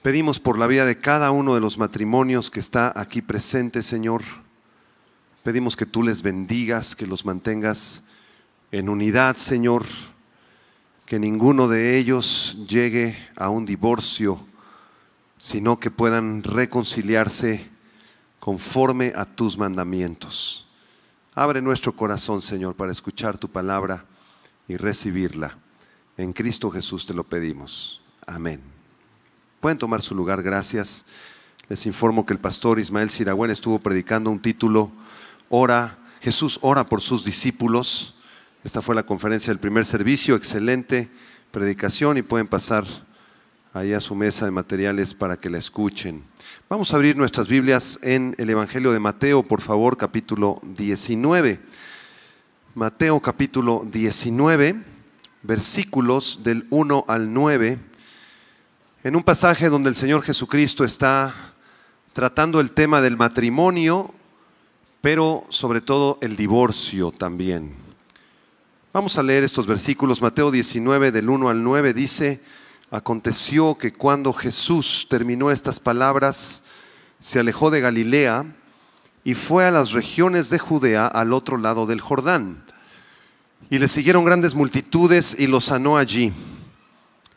Pedimos por la vida de cada uno de los matrimonios que está aquí presente, Señor. Pedimos que tú les bendigas, que los mantengas en unidad, Señor. Que ninguno de ellos llegue a un divorcio, sino que puedan reconciliarse conforme a tus mandamientos. Abre nuestro corazón, Señor, para escuchar tu palabra y recibirla. En Cristo Jesús te lo pedimos. Amén. Pueden tomar su lugar, gracias. Les informo que el pastor Ismael Siragüen estuvo predicando un título, Jesús ora por sus discípulos. Esta fue la conferencia del primer servicio, excelente predicación, y pueden pasar ahí a su mesa de materiales para que la escuchen. Vamos a abrir nuestras Biblias en el Evangelio de Mateo, por favor, capítulo 19. Mateo capítulo 19, versículos del 1 al 9. En un pasaje donde el Señor Jesucristo está tratando el tema del matrimonio, pero sobre todo el divorcio también. Vamos a leer estos versículos. Mateo 19 del 1 al 9 dice: aconteció que cuando Jesús terminó estas palabras, se alejó de Galilea y fue a las regiones de Judea al otro lado del Jordán. Y le siguieron grandes multitudes y lo sanó allí.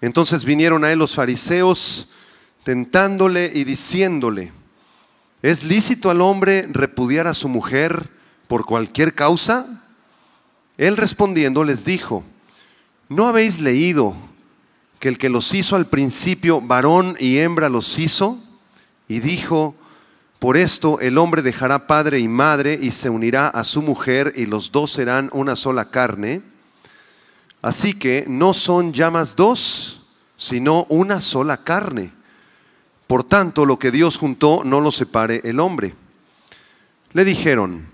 Entonces vinieron a él los fariseos, tentándole y diciéndole: ¿es lícito al hombre repudiar a su mujer por cualquier causa? Él respondiendo les dijo: ¿no habéis leído que el que los hizo al principio, varón y hembra los hizo? Y dijo: por esto el hombre dejará padre y madre y se unirá a su mujer y los dos serán una sola carne. Así que no son ya más dos, sino una sola carne. Por tanto, lo que Dios juntó no lo separe el hombre. Le dijeron: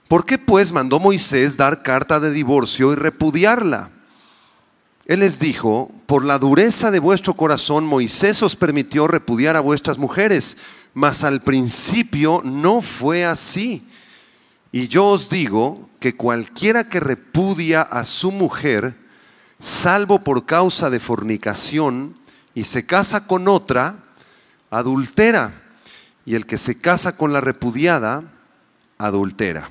¿por qué pues mandó Moisés dar carta de divorcio y repudiarla? Él les dijo: por la dureza de vuestro corazón Moisés os permitió repudiar a vuestras mujeres, mas al principio no fue así. Y yo os digo que cualquiera que repudia a su mujer, salvo por causa de fornicación, y se casa con otra, adultera, y el que se casa con la repudiada, adultera.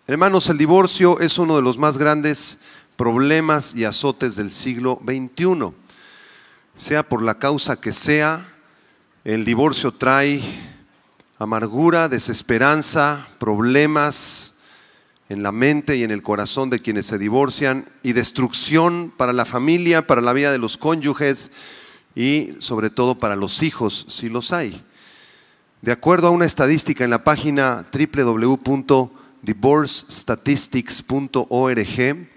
Hermanos, el divorcio es uno de los más grandes problemas y azotes del siglo XXI. Sea por la causa que sea, el divorcio trae amargura, desesperanza, problemas en la mente y en el corazón de quienes se divorcian, y destrucción para la familia, para la vida de los cónyuges y sobre todo para los hijos, si los hay. De acuerdo a una estadística en la página www.divorcestatistics.org,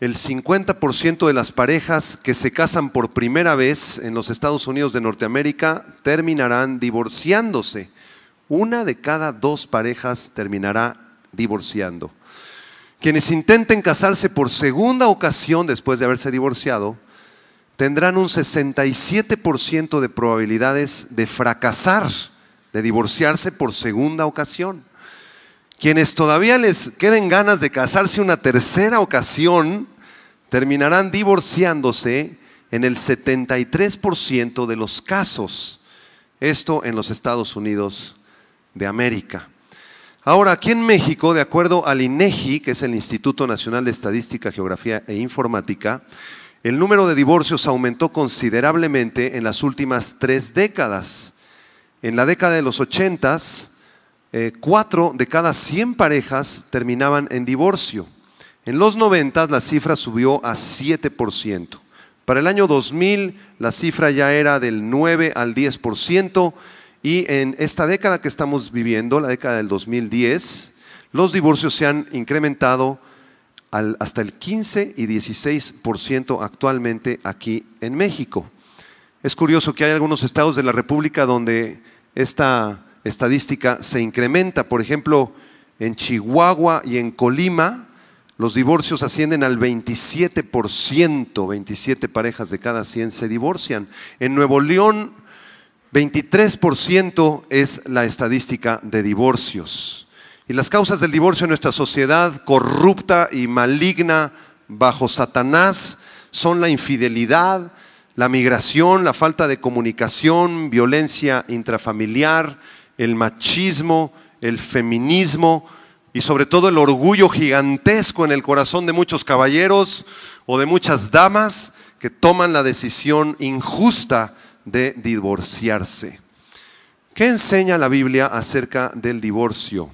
el 50% de las parejas que se casan por primera vez en los Estados Unidos de Norteamérica terminarán divorciándose. Una de cada dos parejas terminará divorciando. Quienes intenten casarse por segunda ocasión después de haberse divorciado tendrán un 67% de probabilidades de fracasar, de divorciarse por segunda ocasión. Quienes todavía les queden ganas de casarse una tercera ocasión terminarán divorciándose en el 73% de los casos. Esto en los Estados Unidos de América. Ahora, aquí en México, de acuerdo al INEGI, que es el Instituto Nacional de Estadística, Geografía e Informática, el número de divorcios aumentó considerablemente en las últimas 3 décadas. En la década de los 80s, 4 de cada 100 parejas terminaban en divorcio. En los 90s la cifra subió a 7%. Para el año 2000 la cifra ya era del 9 al 10%, y en esta década que estamos viviendo, la década del 2010, los divorcios se han incrementado hasta el 15 y 16% actualmente aquí en México. Es curioso que hay algunos estados de la República donde esta estadística se incrementa. Por ejemplo, en Chihuahua y en Colima, los divorcios ascienden al 27%, 27 parejas de cada 100 se divorcian. En Nuevo León, 23% es la estadística de divorcios. Y las causas del divorcio en nuestra sociedad corrupta y maligna bajo Satanás son la infidelidad, la migración, la falta de comunicación, violencia intrafamiliar, el machismo, el feminismo y sobre todo el orgullo gigantesco en el corazón de muchos caballeros o de muchas damas que toman la decisión injusta de divorciarse. ¿Qué enseña la Biblia acerca del divorcio?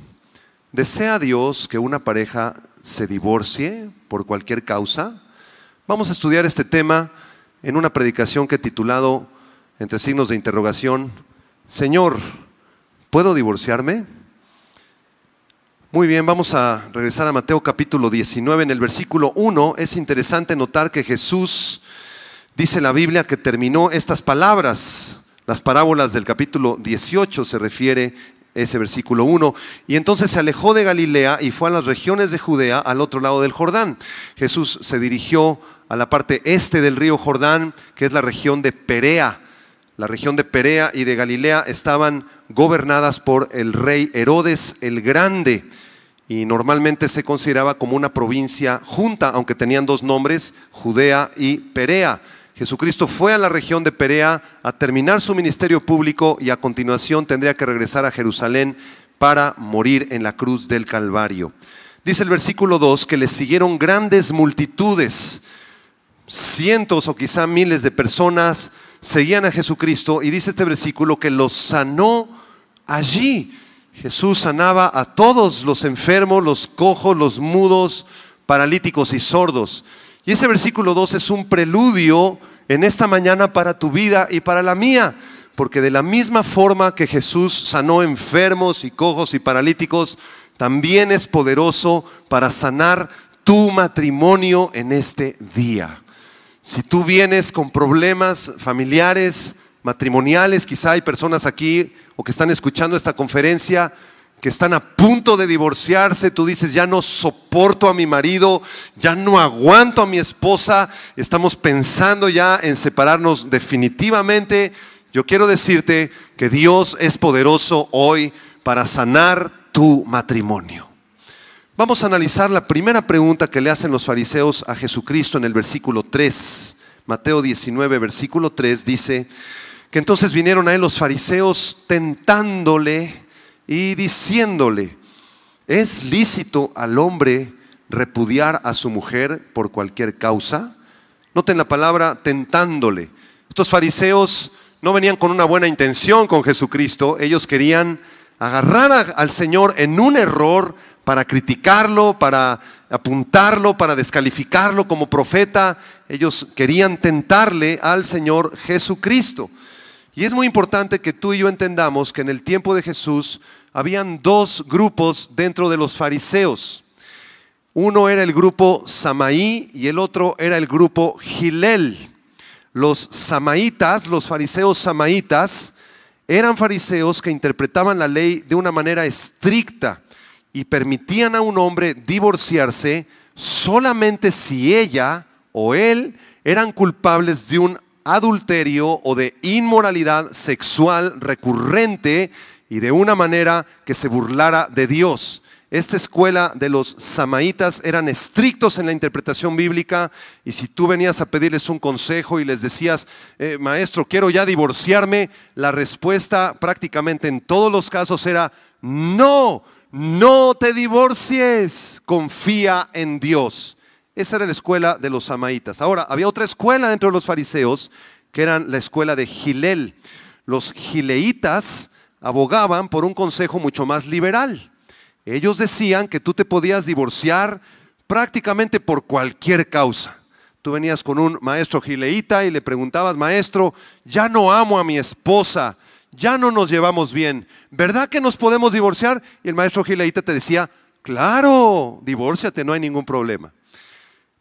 ¿Desea Dios que una pareja se divorcie por cualquier causa? Vamos a estudiar este tema en una predicación que he titulado, entre signos de interrogación, Señor, ¿puedo divorciarme? Muy bien, vamos a regresar a Mateo capítulo 19. En el versículo 1 es interesante notar que Jesús, dice la Biblia, que terminó estas palabras. Las parábolas del capítulo 18 se refiere ese versículo 1. Y entonces se alejó de Galilea y fue a las regiones de Judea, al otro lado del Jordán. Jesús se dirigió a la parte este del río Jordán, que es la región de Perea. La región de Perea y de Galilea estaban gobernadas por el rey Herodes el Grande y normalmente se consideraba como una provincia junta, aunque tenían dos nombres, Judea y Perea. Jesucristo fue a la región de Perea a terminar su ministerio público y a continuación tendría que regresar a Jerusalén para morir en la cruz del Calvario. Dice el versículo 2 que le siguieron grandes multitudes, cientos o quizá miles de personas seguían a Jesucristo y dice este versículo que los sanó allí. Jesús sanaba a todos los enfermos, los cojos, los mudos, paralíticos y sordos. Y ese versículo 2 es un preludio en esta mañana para tu vida y para la mía, porque de la misma forma que Jesús sanó enfermos y cojos y paralíticos, también es poderoso para sanar tu matrimonio en este día. Si tú vienes con problemas familiares, matrimoniales, quizá hay personas aquí o que están escuchando esta conferencia que están a punto de divorciarse, tú dices, ya no soporto a mi marido, ya no aguanto a mi esposa, estamos pensando ya en separarnos definitivamente. Yo quiero decirte que Dios es poderoso hoy para sanar tu matrimonio. Vamos a analizar la primera pregunta que le hacen los fariseos a Jesucristo en el versículo 3. Mateo 19, versículo 3 dice que entonces vinieron a él los fariseos tentándole y diciéndole, ¿es lícito al hombre repudiar a su mujer por cualquier causa? Noten la palabra tentándole. Estos fariseos no venían con una buena intención con Jesucristo, ellos querían agarrar al Señor en un error para criticarlo, para apuntarlo, para descalificarlo como profeta. Ellos querían tentarle al Señor Jesucristo. Y es muy importante que tú y yo entendamos que en el tiempo de Jesús habían dos grupos dentro de los fariseos. Uno era el grupo Samaí y el otro era el grupo Gilel. Los samaítas, los fariseos samaítas, eran fariseos que interpretaban la ley de una manera estricta y permitían a un hombre divorciarse solamente si ella o él eran culpables de un adulterio o de inmoralidad sexual recurrente y de una manera que se burlara de Dios. Esta escuela de los samaítas eran estrictos en la interpretación bíblica y si tú venías a pedirles un consejo y les decías, maestro, quiero ya divorciarme, la respuesta prácticamente en todos los casos era, no te divorcies, confía en Dios. Esa era la escuela de los samaítas. Ahora, había otra escuela dentro de los fariseos que eran la escuela de Gilel. Los gileitas abogaban por un consejo mucho más liberal. Ellos decían que tú te podías divorciar prácticamente por cualquier causa. Tú venías con un maestro gileíta y le preguntabas, maestro, ya no amo a mi esposa, ya no nos llevamos bien, ¿verdad que nos podemos divorciar? Y el maestro gileíta te decía, claro, divórciate, no hay ningún problema.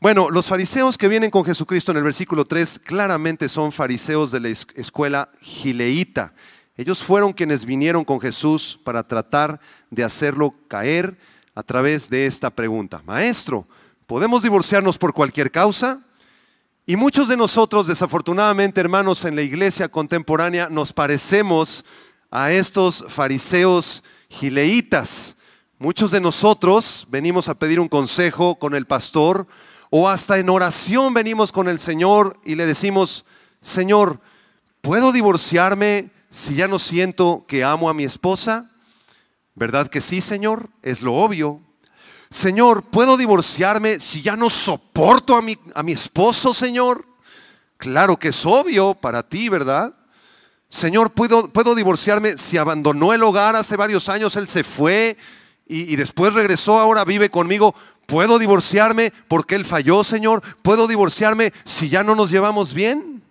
Bueno, los fariseos que vienen con Jesucristo en el versículo 3 claramente son fariseos de la escuela gileíta. Ellos fueron quienes vinieron con Jesús para tratar de hacerlo caer a través de esta pregunta. Maestro, ¿podemos divorciarnos por cualquier causa? Y muchos de nosotros, desafortunadamente, hermanos, en la iglesia contemporánea nos parecemos a estos fariseos gileítas. Muchos de nosotros venimos a pedir un consejo con el pastor o hasta en oración venimos con el Señor y le decimos, Señor, ¿puedo divorciarme si ya no siento que amo a mi esposa? ¿Verdad que sí, Señor? Es lo obvio. Señor, ¿puedo divorciarme si ya no soporto a mi esposo, Señor? Claro que es obvio para ti, ¿verdad? Señor, ¿puedo divorciarme si abandonó el hogar hace varios años? Él se fue y después regresó, ahora vive conmigo. ¿Puedo divorciarme porque él falló, Señor? ¿Puedo divorciarme si ya no nos llevamos bien?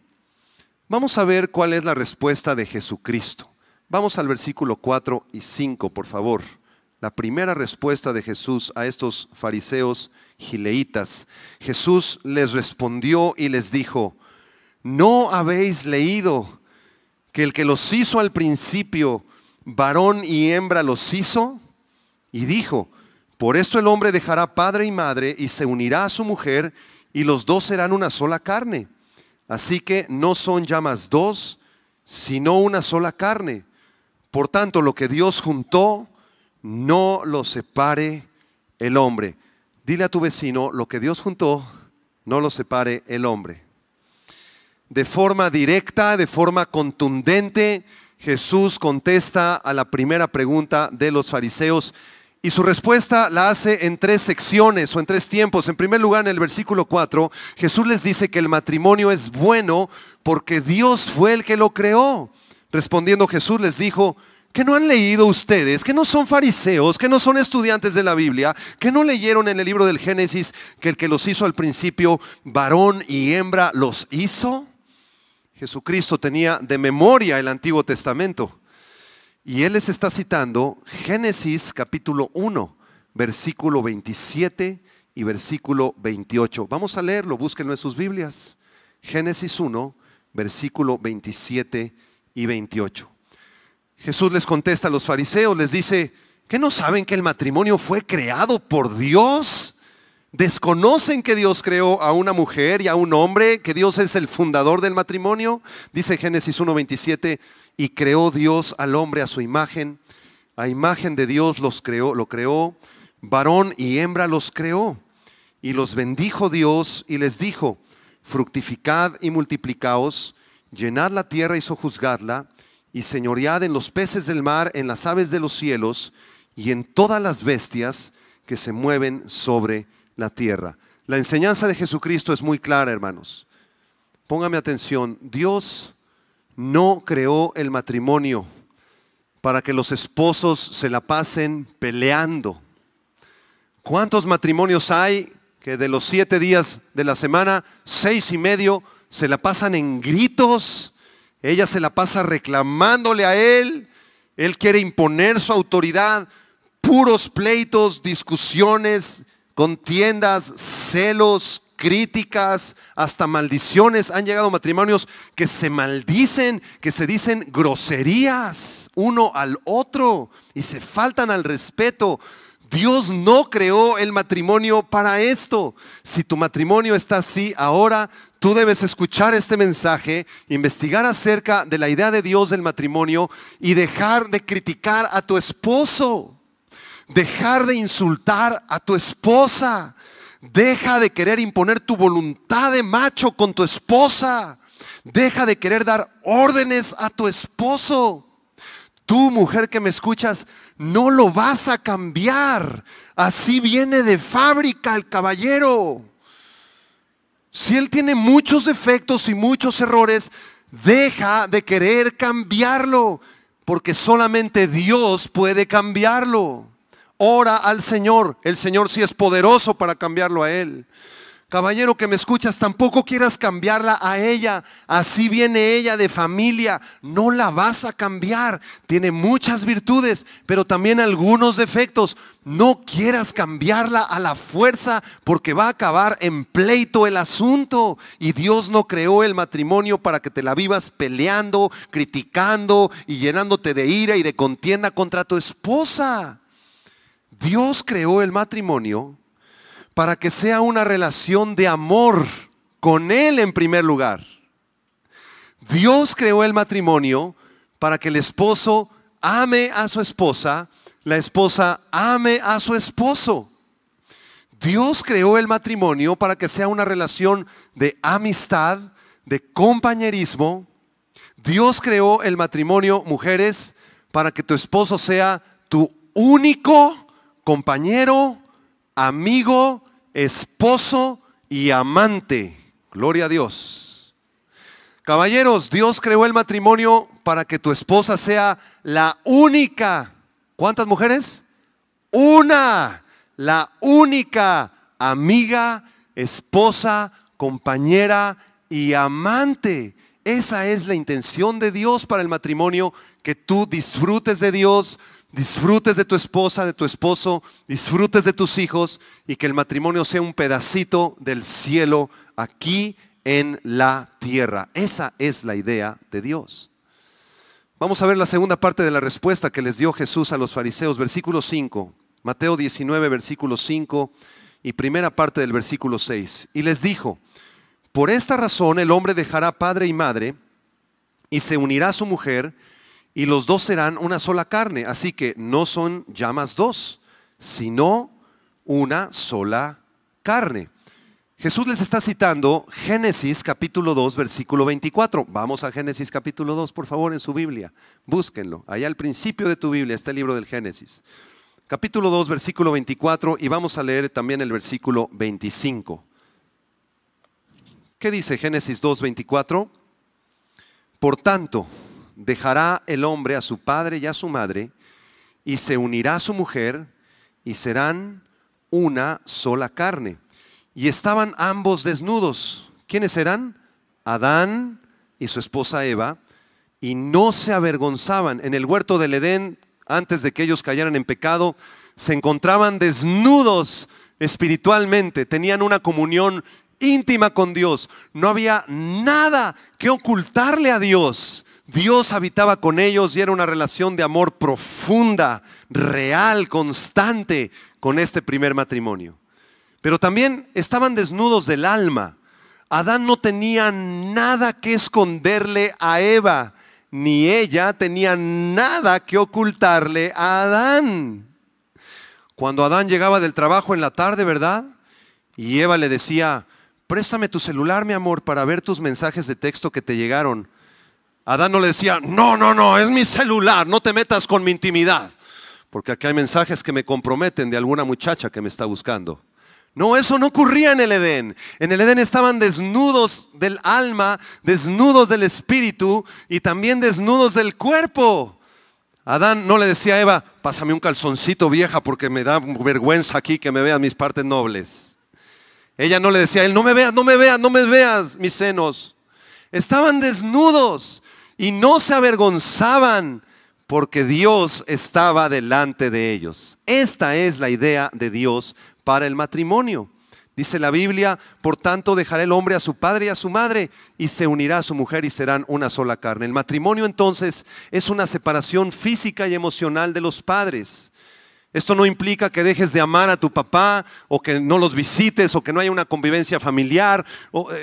Vamos a ver cuál es la respuesta de Jesucristo. Vamos al versículo 4 y 5, por favor. La primera respuesta de Jesús a estos fariseos gileítas. Jesús les respondió y les dijo: ¿no habéis leído que el que los hizo al principio, varón y hembra los hizo? Y dijo: por esto el hombre dejará padre y madre y se unirá a su mujer, y los dos serán una sola carne. Así que no son ya más dos, sino una sola carne. Por tanto, lo que Dios juntó, no lo separe el hombre. Dile a tu vecino: lo que Dios juntó, no lo separe el hombre. De forma directa, de forma contundente, Jesús contesta a la primera pregunta de los fariseos. Y su respuesta la hace en tres secciones o en tres tiempos. En primer lugar, en el versículo 4, Jesús les dice que el matrimonio es bueno porque Dios fue el que lo creó. Respondiendo, Jesús les dijo: ¿que no han leído ustedes, que no son fariseos, que no son estudiantes de la Biblia, que no leyeron en el libro del Génesis que el que los hizo al principio, varón y hembra los hizo? Jesucristo tenía de memoria el Antiguo Testamento. Y Él les está citando Génesis capítulo 1, versículo 27 y versículo 28. Vamos a leerlo, búsquenlo en sus Biblias. Génesis 1, versículo 27 y 28. Jesús les contesta a los fariseos, les dice: ¿qué no saben que el matrimonio fue creado por Dios? ¿Desconocen que Dios creó a una mujer y a un hombre, que Dios es el fundador del matrimonio? Dice Génesis 1:27, y creó Dios al hombre a su imagen, a imagen de Dios lo creó, varón y hembra los creó. Y los bendijo Dios y les dijo: fructificad y multiplicaos, llenad la tierra y sojuzgadla, y señoread en los peces del mar, en las aves de los cielos, y en todas las bestias que se mueven sobre la tierra. La enseñanza de Jesucristo es muy clara, hermanos. Póngame atención. Dios no creó el matrimonio para que los esposos se la pasen peleando. ¿Cuántos matrimonios hay que de los 7 días de la semana, 6 y medio se la pasan en gritos? Ella se la pasa reclamándole a él quiere imponer su autoridad, puros pleitos, discusiones, contiendas, celos, críticas, hasta maldiciones. Han llegado matrimonios que se maldicen, que se dicen groserías uno al otro y se faltan al respeto. Dios no creó el matrimonio para esto. Si tu matrimonio está así ahora, tú debes escuchar este mensaje, investigar acerca de la idea de Dios del matrimonio y dejar de criticar a tu esposo. Dejar de insultar a tu esposa. Deja de querer imponer tu voluntad de macho con tu esposa. Deja de querer dar órdenes a tu esposo. Tú, mujer que me escuchas, no lo vas a cambiar. Así viene de fábrica el caballero. Si él tiene muchos defectos y muchos errores, deja de querer cambiarlo, porque solamente Dios puede cambiarlo. Ora al Señor, el Señor sí es poderoso para cambiarlo a él. Caballero que me escuchas, tampoco quieras cambiarla a ella. Así viene ella de familia, no la vas a cambiar. Tiene muchas virtudes, pero también algunos defectos. No quieras cambiarla a la fuerza, porque va a acabar en pleito el asunto. Y Dios no creó el matrimonio para que te la vivas peleando, criticando y llenándote de ira y de contienda contra tu esposa. Dios creó el matrimonio para que sea una relación de amor con Él en primer lugar. Dios creó el matrimonio para que el esposo ame a su esposa, la esposa ame a su esposo. Dios creó el matrimonio para que sea una relación de amistad, de compañerismo. Dios creó el matrimonio, mujeres, para que tu esposo sea tu único compañero, amigo, esposo y amante. Gloria a Dios. Caballeros, Dios creó el matrimonio para que tu esposa sea la única. ¿Cuántas mujeres? Una. La única amiga, esposa, compañera y amante. Esa es la intención de Dios para el matrimonio, que tú disfrutes de Dios, disfrutes de tu esposa, de tu esposo, disfrutes de tus hijos y que el matrimonio sea un pedacito del cielo aquí en la tierra. Esa es la idea de Dios. Vamos a ver la segunda parte de la respuesta que les dio Jesús a los fariseos, versículo 5, Mateo 19, versículo 5 y primera parte del versículo 6. Y les dijo: por esta razón el hombre dejará padre y madre y se unirá a su mujer y los dos serán una sola carne. Así que no son ya más dos, sino una sola carne. Jesús les está citando Génesis capítulo 2 versículo 24. Vamos a Génesis capítulo 2, por favor, en su Biblia. Búsquenlo. Allá al principio de tu Biblia está el libro del Génesis. Capítulo 2 versículo 24 y vamos a leer también el versículo 25. ¿Qué dice Génesis 2, 24? Por tanto, dejará el hombre a su padre y a su madre y se unirá a su mujer y serán una sola carne. Y estaban ambos desnudos. ¿Quiénes eran? Adán y su esposa Eva, y no se avergonzaban. En el huerto del Edén, antes de que ellos cayeran en pecado, se encontraban desnudos espiritualmente, tenían una comunión íntima con Dios. No había nada que ocultarle a Dios. Dios habitaba con ellos y era una relación de amor profunda, real, constante con este primer matrimonio. Pero también estaban desnudos del alma. Adán no tenía nada que esconderle a Eva, ni ella tenía nada que ocultarle a Adán. Cuando Adán llegaba del trabajo en la tarde, ¿verdad? Y Eva le decía: préstame tu celular, mi amor, para ver tus mensajes de texto que te llegaron. Adán no le decía: no, es mi celular, no te metas con mi intimidad, porque aquí hay mensajes que me comprometen de alguna muchacha que me está buscando. No, eso no ocurría en el Edén. En el Edén estaban desnudos del alma, desnudos del espíritu y también desnudos del cuerpo. Adán no le decía a Eva: pásame un calzoncito, vieja, porque me da vergüenza aquí que me vean mis partes nobles. Ella no le decía a él: no me veas mis senos. Estaban desnudos y no se avergonzaban porque Dios estaba delante de ellos. Esta es la idea de Dios para el matrimonio. Dice la Biblia: por tanto dejará el hombre a su padre y a su madre y se unirá a su mujer y serán una sola carne. El matrimonio entonces es una separación física y emocional de los padres. Esto no implica que dejes de amar a tu papá o que no los visites o que no haya una convivencia familiar.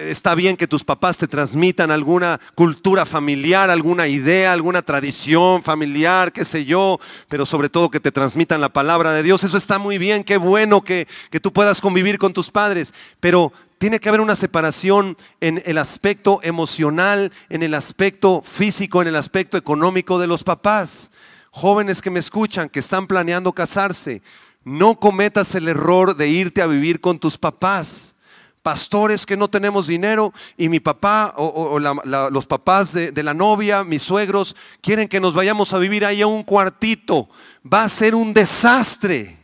Está bien que tus papás te transmitan alguna cultura familiar, alguna idea, alguna tradición familiar, qué sé yo, pero sobre todo que te transmitan la palabra de Dios. Eso está muy bien, qué bueno que tú puedas convivir con tus padres, pero tiene que haber una separación en el aspecto emocional, en el aspecto físico, en el aspecto económico de los papás. Jóvenes que me escuchan, que están planeando casarse, no cometas el error de irte a vivir con tus papás. Pastores que no tenemos dinero y mi papá los papás de la novia, mis suegros, quieren que nos vayamos a vivir ahí a un cuartito. Va a ser un desastre.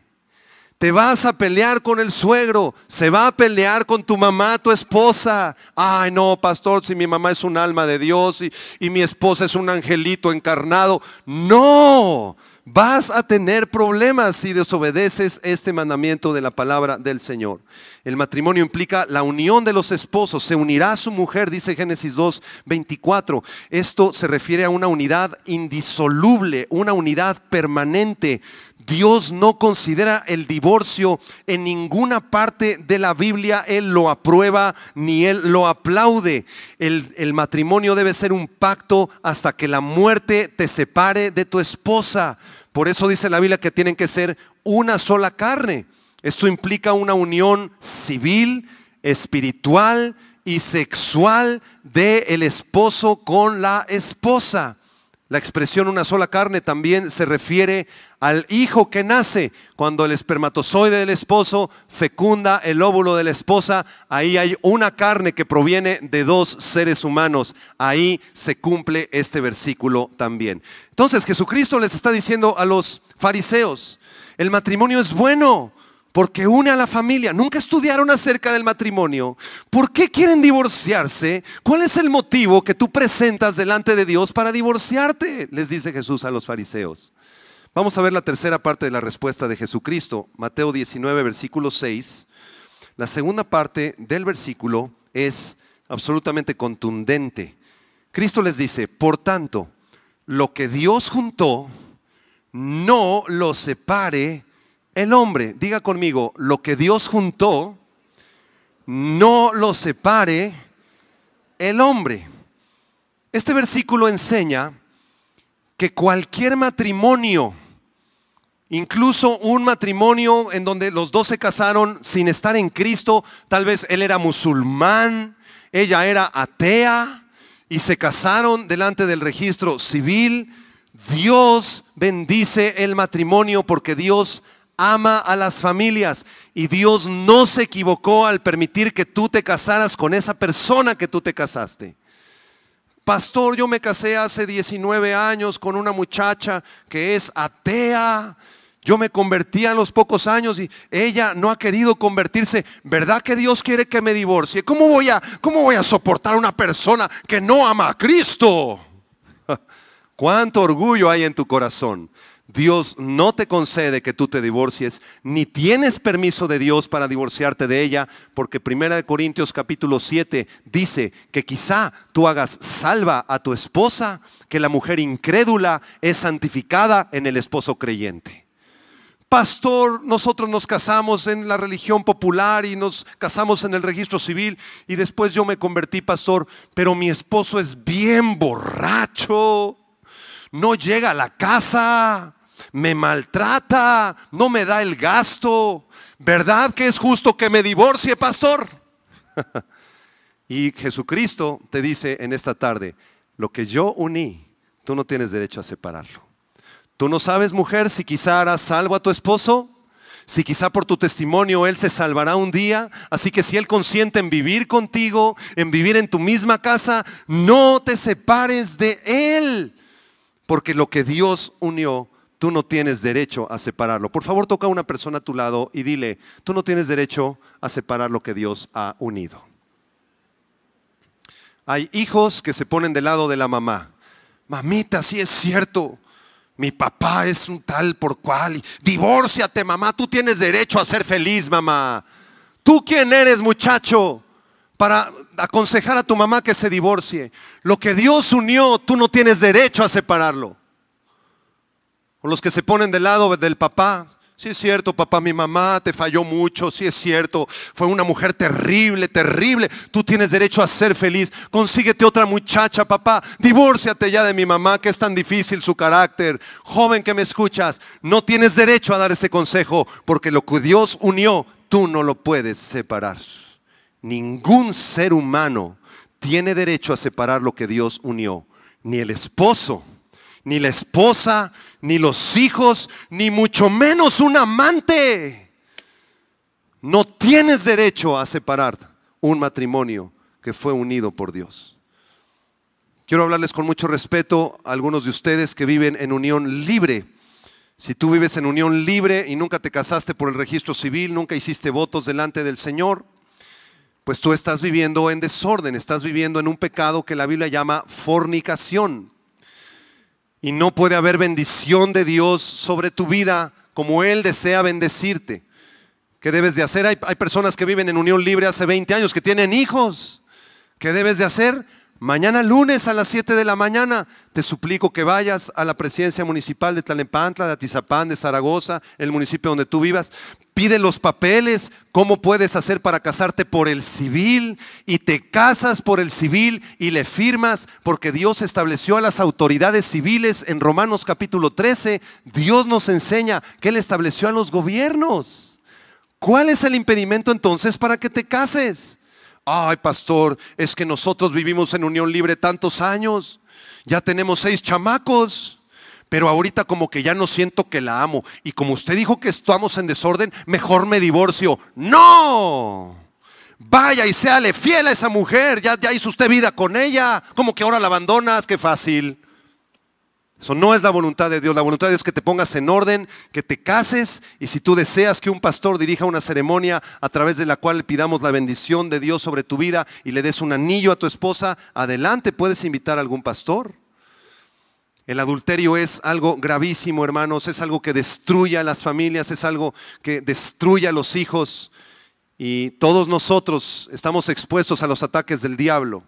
Te vas a pelear con el suegro, se va a pelear con tu mamá, tu esposa. Ay, no, pastor, si mi mamá es un alma de Dios y mi esposa es un angelito encarnado. No, vas a tener problemas si desobedeces este mandamiento de la palabra del Señor. El matrimonio implica la unión de los esposos. Se unirá a su mujer, dice Génesis 2, 24. Esto se refiere a una unidad indisoluble, una unidad permanente. Dios no considera el divorcio en ninguna parte de la Biblia. Él lo aprueba ni Él lo aplaude. El matrimonio debe ser un pacto hasta que la muerte te separe de tu esposa. Por eso dice la Biblia que tienen que ser una sola carne. Esto implica una unión civil, espiritual y sexual del esposo con la esposa. La expresión una sola carne también se refiere al hijo que nace. Cuando el espermatozoide del esposo fecunda el óvulo de la esposa, ahí hay una carne que proviene de dos seres humanos. Ahí se cumple este versículo también. Entonces Jesucristo les está diciendo a los fariseos, el matrimonio es bueno porque une a la familia. Nunca estudiaron acerca del matrimonio. ¿Por qué quieren divorciarse? ¿Cuál es el motivo que tú presentas delante de Dios para divorciarte? Les dice Jesús a los fariseos. Vamos a ver la tercera parte de la respuesta de Jesucristo. Mateo 19, versículo 6. La segunda parte del versículo es absolutamente contundente. Cristo les dice, por tanto, lo que Dios juntó, no lo separe el hombre. Diga conmigo, lo que Dios juntó, no lo separe el hombre. Este versículo enseña que cualquier matrimonio, incluso un matrimonio en donde los dos se casaron sin estar en Cristo, tal vez él era musulmán, ella era atea y se casaron delante del registro civil, Dios bendice el matrimonio porque Dios ama a las familias y Dios no se equivocó al permitir que tú te casaras con esa persona que tú te casaste. Pastor, yo me casé hace 19 años con una muchacha que es atea. Yo me convertí a los pocos años y ella no ha querido convertirse. ¿Verdad que Dios quiere que me divorcie? ¿Cómo voy a soportar a una persona que no ama a Cristo? ¿Cuánto orgullo hay en tu corazón? Dios no te concede que tú te divorcies, ni tienes permiso de Dios para divorciarte de ella, porque 1 Corintios capítulo 7 dice que quizá tú hagas salva a tu esposa, que la mujer incrédula es santificada en el esposo creyente. Pastor, nosotros nos casamos en la religión popular y nos casamos en el registro civil y después yo me convertí, pastor, pero mi esposo es bien borracho, no llega a la casa, me maltrata, no me da el gasto. ¿Verdad que es justo que me divorcie, pastor? Y Jesucristo te dice en esta tarde, lo que yo uní, tú no tienes derecho a separarlo. Tú no sabes, mujer, si quizá harás salvo a tu esposo, si quizá por tu testimonio él se salvará un día. Así que si él consiente en vivir contigo, en vivir en tu misma casa, no te separes de él, porque lo que Dios unió, tú no tienes derecho a separarlo. Por favor, toca a una persona a tu lado y dile, tú no tienes derecho a separar lo que Dios ha unido. Hay hijos que se ponen del lado de la mamá. Mamita, sí es cierto, mi papá es un tal por cual. Divórciate, mamá, tú tienes derecho a ser feliz, mamá. ¿Tú quién eres, muchacho, para aconsejar a tu mamá que se divorcie? Lo que Dios unió, tú no tienes derecho a separarlo. O los que se ponen del lado del papá. Sí es cierto, papá, mi mamá te falló mucho. Sí es cierto, fue una mujer terrible, terrible. Tú tienes derecho a ser feliz. Consíguete otra muchacha, papá. Divórciate ya de mi mamá, que es tan difícil su carácter. Joven que me escuchas, no tienes derecho a dar ese consejo, porque lo que Dios unió, tú no lo puedes separar. Ningún ser humano tiene derecho a separar lo que Dios unió. Ni el esposo, ni la esposa, ni los hijos, ni mucho menos un amante. No tienes derecho a separar un matrimonio que fue unido por Dios. Quiero hablarles con mucho respeto a algunos de ustedes que viven en unión libre. Si tú vives en unión libre y nunca te casaste por el registro civil, nunca hiciste votos delante del Señor, pues tú estás viviendo en desorden, estás viviendo en un pecado que la Biblia llama fornicación. Y no puede haber bendición de Dios sobre tu vida como Él desea bendecirte. ¿Qué debes de hacer? Hay personas que viven en unión libre hace 20 años, que tienen hijos. ¿Qué debes de hacer? Mañana lunes a las 7 de la mañana te suplico que vayas a la presidencia municipal de Tlalnepantla, de Atizapán, de Zaragoza, el municipio donde tú vivas. Pide los papeles, cómo puedes hacer para casarte por el civil, y te casas por el civil y le firmas, porque Dios estableció a las autoridades civiles en Romanos capítulo 13. Dios nos enseña que Él estableció a los gobiernos. ¿Cuál es el impedimento entonces para que te cases? Ay, pastor, es que nosotros vivimos en unión libre tantos años. Ya tenemos 6 chamacos. Pero ahorita como que ya no siento que la amo. Y como usted dijo que estamos en desorden, mejor me divorcio. ¡No! Vaya y séale fiel a esa mujer. Ya hizo usted vida con ella. ¿Cómo que ahora la abandonas? ¡Qué fácil! Eso no es la voluntad de Dios. La voluntad de Dios es que te pongas en orden, que te cases. Y si tú deseas que un pastor dirija una ceremonia a través de la cual le pidamos la bendición de Dios sobre tu vida y le des un anillo a tu esposa, adelante, puedes invitar a algún pastor. El adulterio es algo gravísimo, hermanos, es algo que destruye a las familias, es algo que destruye a los hijos. Y todos nosotros estamos expuestos a los ataques del diablo.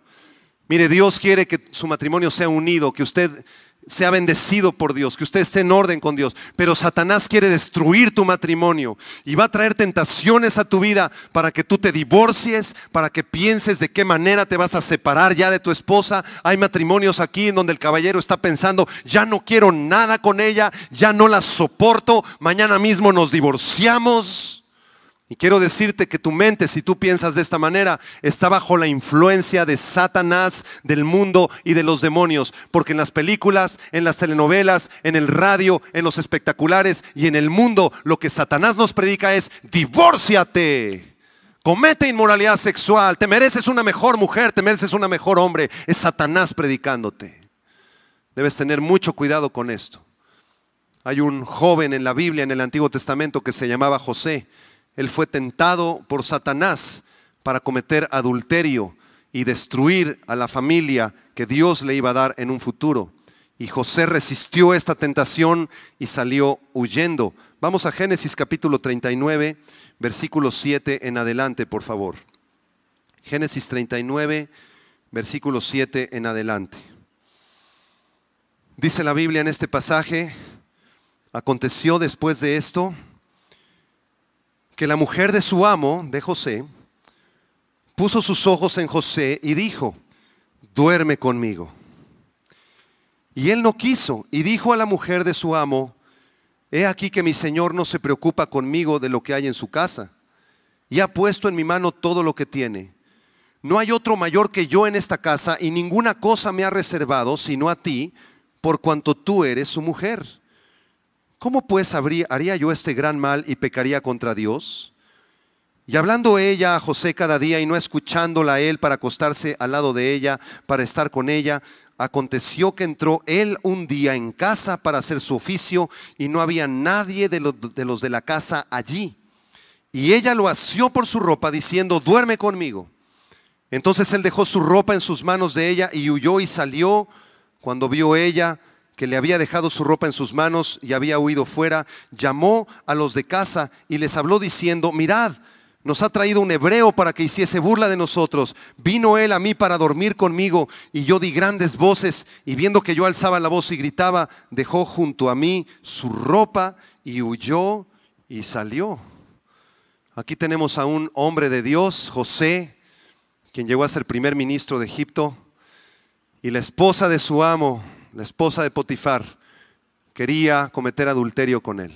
Mire, Dios quiere que su matrimonio sea unido, que usted sea bendecido por Dios, que usted esté en orden con Dios. Pero Satanás quiere destruir tu matrimonio y va a traer tentaciones a tu vida para que tú te divorcies, para que pienses de qué manera te vas a separar ya de tu esposa. Hay matrimonios aquí en donde el caballero está pensando, ya no quiero nada con ella, ya no la soporto, mañana mismo nos divorciamos. Y quiero decirte que tu mente, si tú piensas de esta manera, está bajo la influencia de Satanás, del mundo y de los demonios. Porque en las películas, en las telenovelas, en el radio, en los espectaculares y en el mundo, lo que Satanás nos predica es: divórciate, comete inmoralidad sexual, te mereces una mejor mujer, te mereces una mejor hombre. Es Satanás predicándote. Debes tener mucho cuidado con esto. Hay un joven en la Biblia, en el Antiguo Testamento, que se llamaba José. Él fue tentado por Satanás para cometer adulterio y destruir a la familia que Dios le iba a dar en un futuro. Y José resistió esta tentación y salió huyendo. Vamos a Génesis capítulo 39, versículo 7 en adelante, por favor. Génesis 39, versículo 7 en adelante. Dice la Biblia en este pasaje: aconteció después de esto que la mujer de su amo, de José, puso sus ojos en José y dijo: duerme conmigo. Y él no quiso, y dijo a la mujer de su amo: he aquí que mi señor no se preocupa conmigo de lo que hay en su casa, y ha puesto en mi mano todo lo que tiene. No hay otro mayor que yo en esta casa, y ninguna cosa me ha reservado sino a ti, por cuanto tú eres su mujer. ¿Cómo pues haría yo este gran mal y pecaría contra Dios? Y hablando ella a José cada día y no escuchándola a él para acostarse al lado de ella, para estar con ella, aconteció que entró él un día en casa para hacer su oficio y no había nadie de los de la casa allí. Y ella lo asió por su ropa diciendo: duerme conmigo. Entonces él dejó su ropa en sus manos de ella y huyó y salió. Cuando vio ella que le había dejado su ropa en sus manos y había huido fuera, llamó a los de casa y les habló diciendo: mirad, nos ha traído un hebreo para que hiciese burla de nosotros. Vino él a mí para dormir conmigo y yo di grandes voces, y viendo que yo alzaba la voz y gritaba, dejó junto a mí su ropa y huyó y salió. Aquí tenemos a un hombre de Dios, José, quien llegó a ser primer ministro de Egipto, y la esposa de su amo, la esposa de Potifar, quería cometer adulterio con él.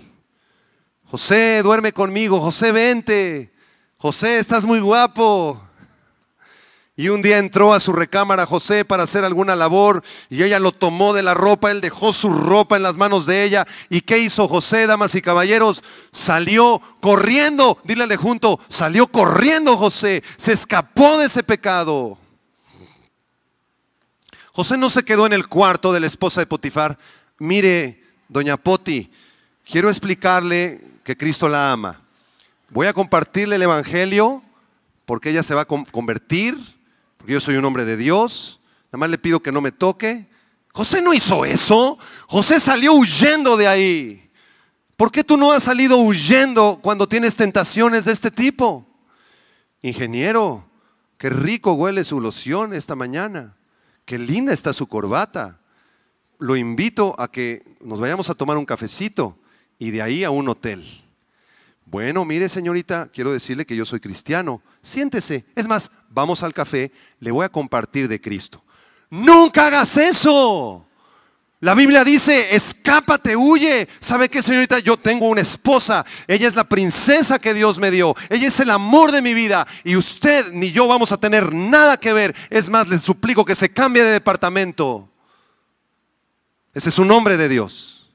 José, duerme conmigo. José, vente. José, estás muy guapo. Y un día entró a su recámara José para hacer alguna labor y ella lo tomó de la ropa. Él dejó su ropa en las manos de ella. ¿Y qué hizo José, damas y caballeros? Salió corriendo. Dile al de junto: salió corriendo José. Se escapó de ese pecado. José no se quedó en el cuarto de la esposa de Potifar. Mire, doña Poti, quiero explicarle que Cristo la ama. Voy a compartirle el evangelio porque ella se va a convertir, porque yo soy un hombre de Dios. Nada más le pido que no me toque. José no hizo eso. José salió huyendo de ahí. ¿Por qué tú no has salido huyendo cuando tienes tentaciones de este tipo? Ingeniero, qué rico huele su loción esta mañana. Qué linda está su corbata. Lo invito a que nos vayamos a tomar un cafecito y de ahí a un hotel. Bueno, mire señorita, quiero decirle que yo soy cristiano. Siéntese. Es más, vamos al café, le voy a compartir de Cristo. ¡Nunca hagas eso! La Biblia dice: escápate, huye. ¿Sabe qué, señorita? Yo tengo una esposa. Ella es la princesa que Dios me dio. Ella es el amor de mi vida. Y usted ni yo vamos a tener nada que ver. Es más, les suplico que se cambie de departamento. Ese es un hombre de Dios.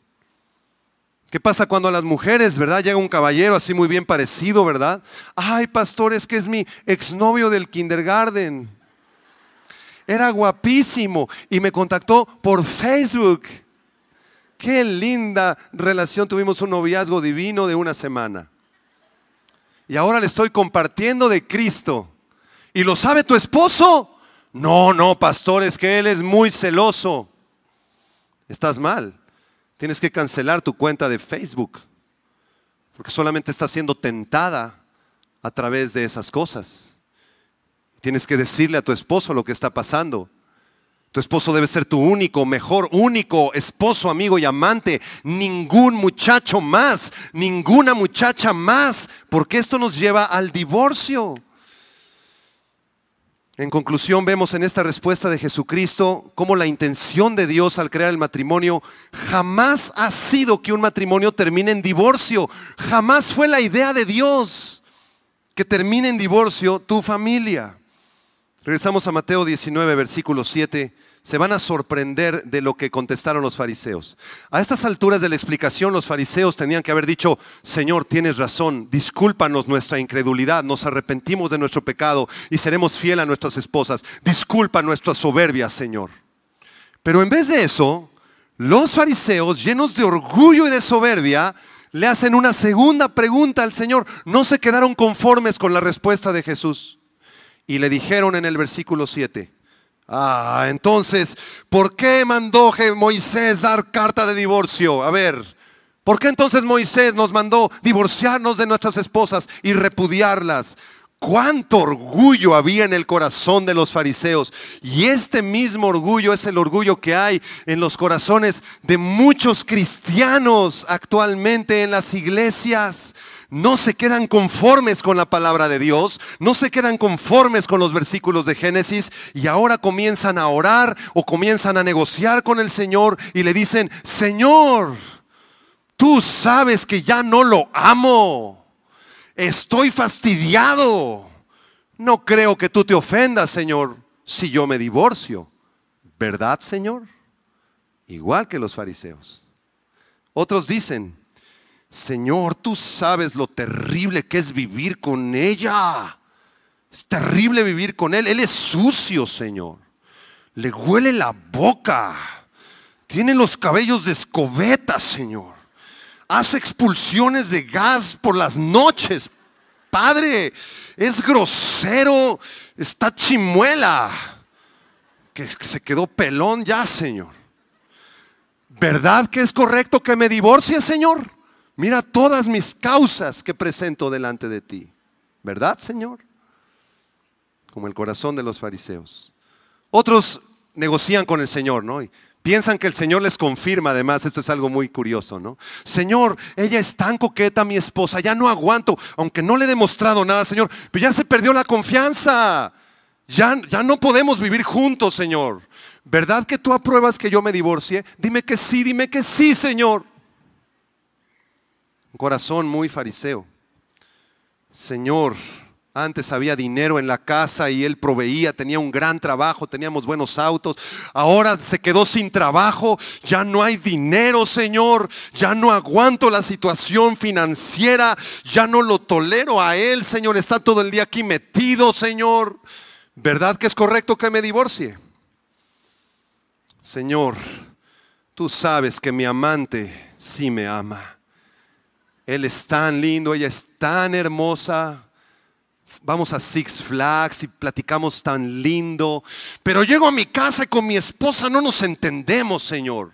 ¿Qué pasa cuando a las mujeres, verdad, llega un caballero así muy bien parecido, verdad? Ay, pastor, es que es mi exnovio del kindergarten. Era guapísimo y me contactó por Facebook. Qué linda relación, tuvimos un noviazgo divino de una semana. Y ahora le estoy compartiendo de Cristo. ¿Y lo sabe tu esposo? No, pastor, es que él es muy celoso. Estás mal. Tienes que cancelar tu cuenta de Facebook, porque solamente estás siendo tentada a través de esas cosas. Tienes que decirle a tu esposo lo que está pasando. Tu esposo debe ser tu único esposo, amigo y amante. Ningún muchacho más, ninguna muchacha más, porque esto nos lleva al divorcio. En conclusión, vemos en esta respuesta de Jesucristo cómo la intención de Dios al crear el matrimonio jamás ha sido que un matrimonio termine en divorcio. Jamás fue la idea de Dios que termine en divorcio tu familia. Regresamos a Mateo 19, versículo 7. Se van a sorprender de lo que contestaron los fariseos. A estas alturas de la explicación, los fariseos tenían que haber dicho: Señor, tienes razón, discúlpanos nuestra incredulidad, nos arrepentimos de nuestro pecado y seremos fieles a nuestras esposas. Disculpa nuestra soberbia, Señor. Pero en vez de eso, los fariseos, llenos de orgullo y de soberbia, le hacen una segunda pregunta al Señor. No se quedaron conformes con la respuesta de Jesús. Y le dijeron en el versículo 7: entonces, ¿por qué mandó Moisés dar carta de divorcio? A ver, ¿por qué entonces Moisés nos mandó divorciarnos de nuestras esposas y repudiarlas? Cuánto orgullo había en el corazón de los fariseos. Y este mismo orgullo es el orgullo que hay en los corazones de muchos cristianos actualmente en las iglesias. No se quedan conformes con la palabra de Dios, no se quedan conformes con los versículos de Génesis, y ahora comienzan a orar o comienzan a negociar con el Señor y le dicen: Señor, tú sabes que ya no lo amo, estoy fastidiado, no creo que tú te ofendas, Señor, si yo me divorcio. ¿Verdad, Señor? Igual que los fariseos. Otros dicen: Señor, tú sabes lo terrible que es vivir con ella. Es terrible vivir con él. Él es sucio, Señor. Le huele la boca. Tiene los cabellos de escobeta, Señor. Hace expulsiones de gas por las noches. Padre, es grosero. Está chimuela. Que se quedó pelón ya, Señor. ¿Verdad que es correcto que me divorcie, Señor? Mira todas mis causas que presento delante de ti. ¿Verdad, Señor? Como el corazón de los fariseos. Otros negocian con el Señor, ¿no? Y piensan que el Señor les confirma. Además, esto es algo muy curioso, ¿no? Señor, ella es tan coqueta, mi esposa, ya no aguanto, aunque no le he demostrado nada, Señor, pero ya se perdió la confianza. Ya no podemos vivir juntos, Señor. ¿Verdad que tú apruebas que yo me divorcie? Dime que sí, Señor. Un corazón muy fariseo. Señor, antes había dinero en la casa y él proveía, tenía un gran trabajo, teníamos buenos autos. Ahora se quedó sin trabajo, ya no hay dinero, Señor. Ya no aguanto la situación financiera, ya no lo tolero a él, Señor. Está todo el día aquí metido, Señor. ¿Verdad que es correcto que me divorcie? Señor, tú sabes que mi amante sí me ama. Él es tan lindo, ella es tan hermosa. Vamos a Six Flags y platicamos tan lindo. Pero llego a mi casa y con mi esposa no nos entendemos, Señor.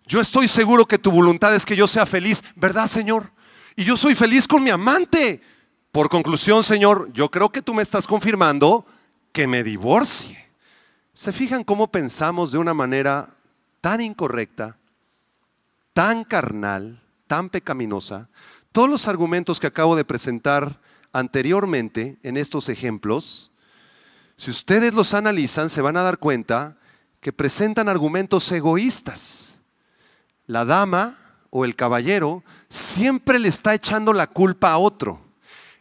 Yo estoy seguro que tu voluntad es que yo sea feliz, ¿verdad, Señor? Y yo soy feliz con mi amante. Por conclusión, Señor, yo creo que tú me estás confirmando que me divorcie. ¿Se fijan cómo pensamos de una manera tan incorrecta, tan carnal, tan pecaminosa? Todos los argumentos que acabo de presentar anteriormente en estos ejemplos, si ustedes los analizan, se van a dar cuenta que presentan argumentos egoístas. La dama o el caballero siempre le está echando la culpa a otro.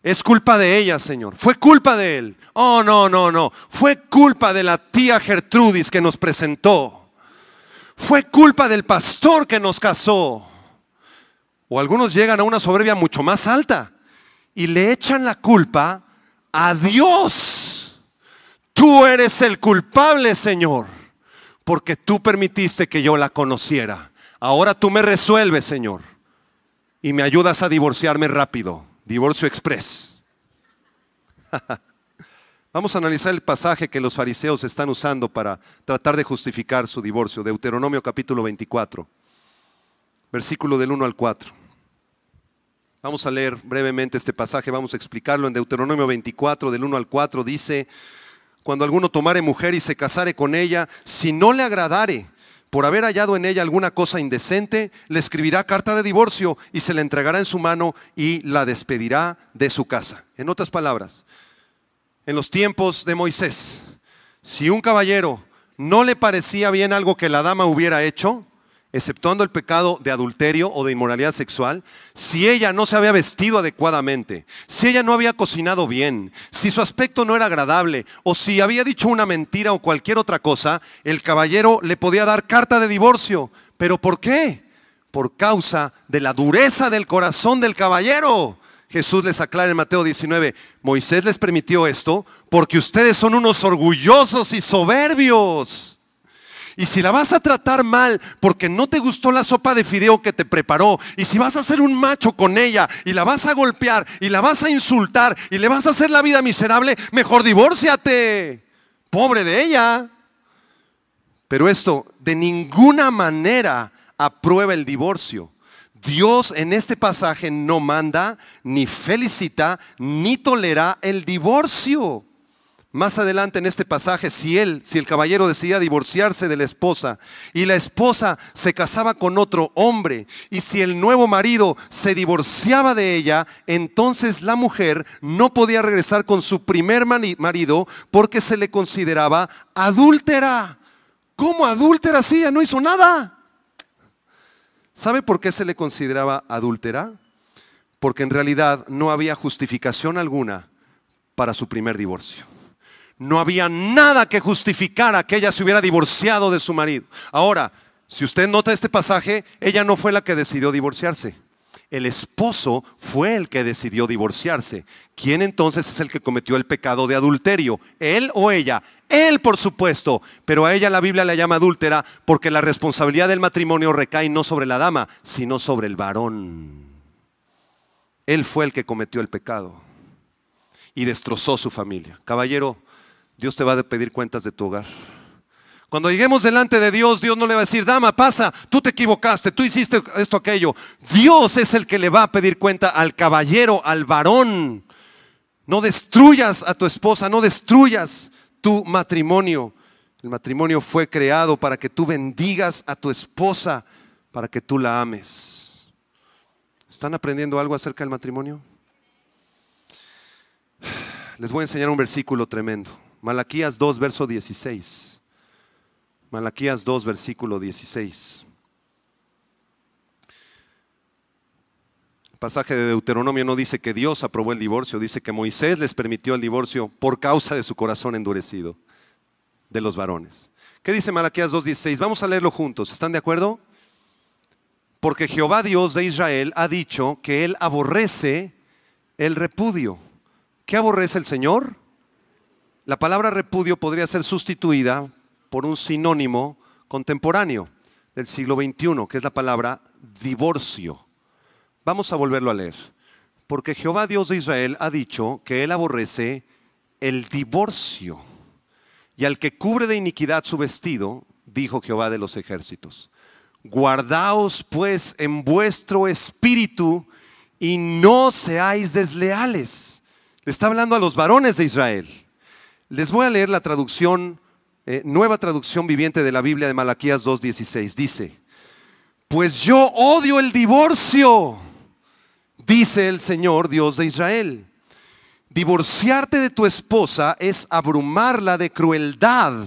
Es culpa de ella, Señor. Fue culpa de él. Oh, no, no, no. Fue culpa de la tía Gertrudis que nos presentó. Fue culpa del pastor que nos casó. O algunos llegan a una soberbia mucho más alta y le echan la culpa a Dios. Tú eres el culpable, Señor, porque tú permitiste que yo la conociera. Ahora tú me resuelves, Señor, y me ayudas a divorciarme rápido. Divorcio express. Vamos a analizar el pasaje que los fariseos están usando para tratar de justificar su divorcio. Deuteronomio capítulo 24, versículo del 1 al 4. Vamos a leer brevemente este pasaje, vamos a explicarlo. En Deuteronomio 24, del 1 al 4, dice: cuando alguno tomare mujer y se casare con ella, si no le agradare, por haber hallado en ella alguna cosa indecente, le escribirá carta de divorcio y se la entregará en su mano y la despedirá de su casa. En otras palabras, en los tiempos de Moisés, si un caballero no le parecía bien algo que la dama hubiera hecho, exceptuando el pecado de adulterio o de inmoralidad sexual, si ella no se había vestido adecuadamente, si ella no había cocinado bien, si su aspecto no era agradable o si había dicho una mentira o cualquier otra cosa, el caballero le podía dar carta de divorcio. ¿Pero por qué? Por causa de la dureza del corazón del caballero. Jesús les aclara en Mateo 19, Moisés les permitió esto porque ustedes son unos orgullosos y soberbios. Y si la vas a tratar mal porque no te gustó la sopa de fideo que te preparó, y si vas a ser un macho con ella y la vas a golpear y la vas a insultar y le vas a hacer la vida miserable, mejor divórciate. Pobre de ella. Pero esto de ninguna manera aprueba el divorcio. Dios en este pasaje no manda, ni felicita, ni tolera el divorcio. Más adelante en este pasaje, si el caballero decidía divorciarse de la esposa y la esposa se casaba con otro hombre, y si el nuevo marido se divorciaba de ella, entonces la mujer no podía regresar con su primer marido porque se le consideraba adúltera. ¿Cómo adúltera si ella no hizo nada? ¿Sabe por qué se le consideraba adúltera? Porque en realidad no había justificación alguna para su primer divorcio. No había nada que justificara que ella se hubiera divorciado de su marido. Ahora, si usted nota este pasaje, ella no fue la que decidió divorciarse. El esposo fue el que decidió divorciarse. ¿Quién entonces es el que cometió el pecado de adulterio? ¿Él o ella? Él, por supuesto. Pero a ella la Biblia la llama adúltera porque la responsabilidad del matrimonio recae no sobre la dama, sino sobre el varón. Él fue el que cometió el pecado y destrozó su familia. Caballero, Dios te va a pedir cuentas de tu hogar. Cuando lleguemos delante de Dios, Dios no le va a decir, dama, pasa, tú te equivocaste, tú hiciste esto, aquello. Dios es el que le va a pedir cuenta al caballero, al varón. No destruyas a tu esposa, no destruyas tu matrimonio. El matrimonio fue creado para que tú bendigas a tu esposa, para que tú la ames. ¿Están aprendiendo algo acerca del matrimonio? Les voy a enseñar un versículo tremendo. Malaquías 2, verso 16. Malaquías 2, versículo 16. El pasaje de Deuteronomio no dice que Dios aprobó el divorcio, dice que Moisés les permitió el divorcio por causa de su corazón endurecido de los varones. ¿Qué dice Malaquías 2, 16? Vamos a leerlo juntos, ¿están de acuerdo? Porque Jehová Dios de Israel ha dicho que Él aborrece el repudio. ¿Qué aborrece el Señor? La palabra repudio podría ser sustituida por un sinónimo contemporáneo del siglo XXI, que es la palabra divorcio. Vamos a volverlo a leer. Porque Jehová Dios de Israel ha dicho que Él aborrece el divorcio. Y al que cubre de iniquidad su vestido, dijo Jehová de los ejércitos, guardaos pues en vuestro espíritu y no seáis desleales. Le está hablando a los varones de Israel. Les voy a leer la traducción, nueva traducción viviente de la Biblia de Malaquías 2:16. Dice, pues yo odio el divorcio, dice el Señor Dios de Israel. Divorciarte de tu esposa es abrumarla de crueldad,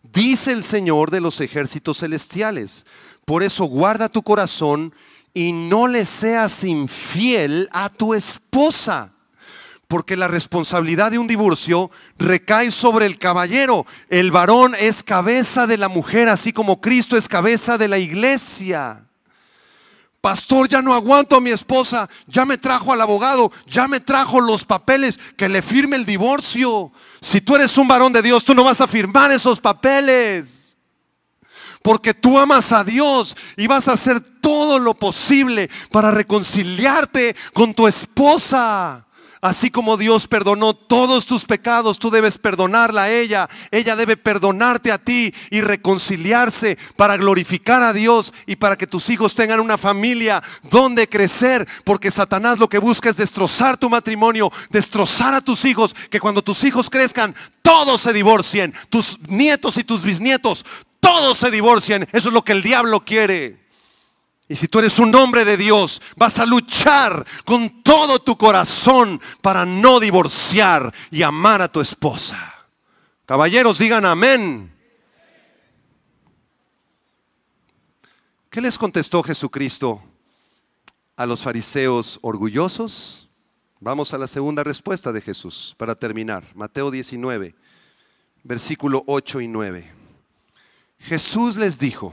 dice el Señor de los ejércitos celestiales. Por eso guarda tu corazón y no le seas infiel a tu esposa. Porque la responsabilidad de un divorcio recae sobre el caballero. El varón es cabeza de la mujer, así como Cristo es cabeza de la iglesia. Pastor, ya no aguanto a mi esposa, ya me trajo al abogado, ya me trajo los papeles, que le firme el divorcio. Si tú eres un varón de Dios, tú no vas a firmar esos papeles. Porque tú amas a Dios y vas a hacer todo lo posible para reconciliarte con tu esposa. Así como Dios perdonó todos tus pecados, tú debes perdonarla a ella. Ella debe perdonarte a ti y reconciliarse para glorificar a Dios y para que tus hijos tengan una familia donde crecer. Porque Satanás lo que busca es destrozar tu matrimonio, destrozar a tus hijos. Que cuando tus hijos crezcan, todos se divorcien. Tus nietos y tus bisnietos, todos se divorcien. Eso es lo que el diablo quiere. Y si tú eres un hombre de Dios, vas a luchar con todo tu corazón para no divorciar y amar a tu esposa. Caballeros, digan amén. ¿Qué les contestó Jesucristo a los fariseos orgullosos? Vamos a la segunda respuesta de Jesús para terminar. Mateo 19, versículo 8 y 9. Jesús les dijo.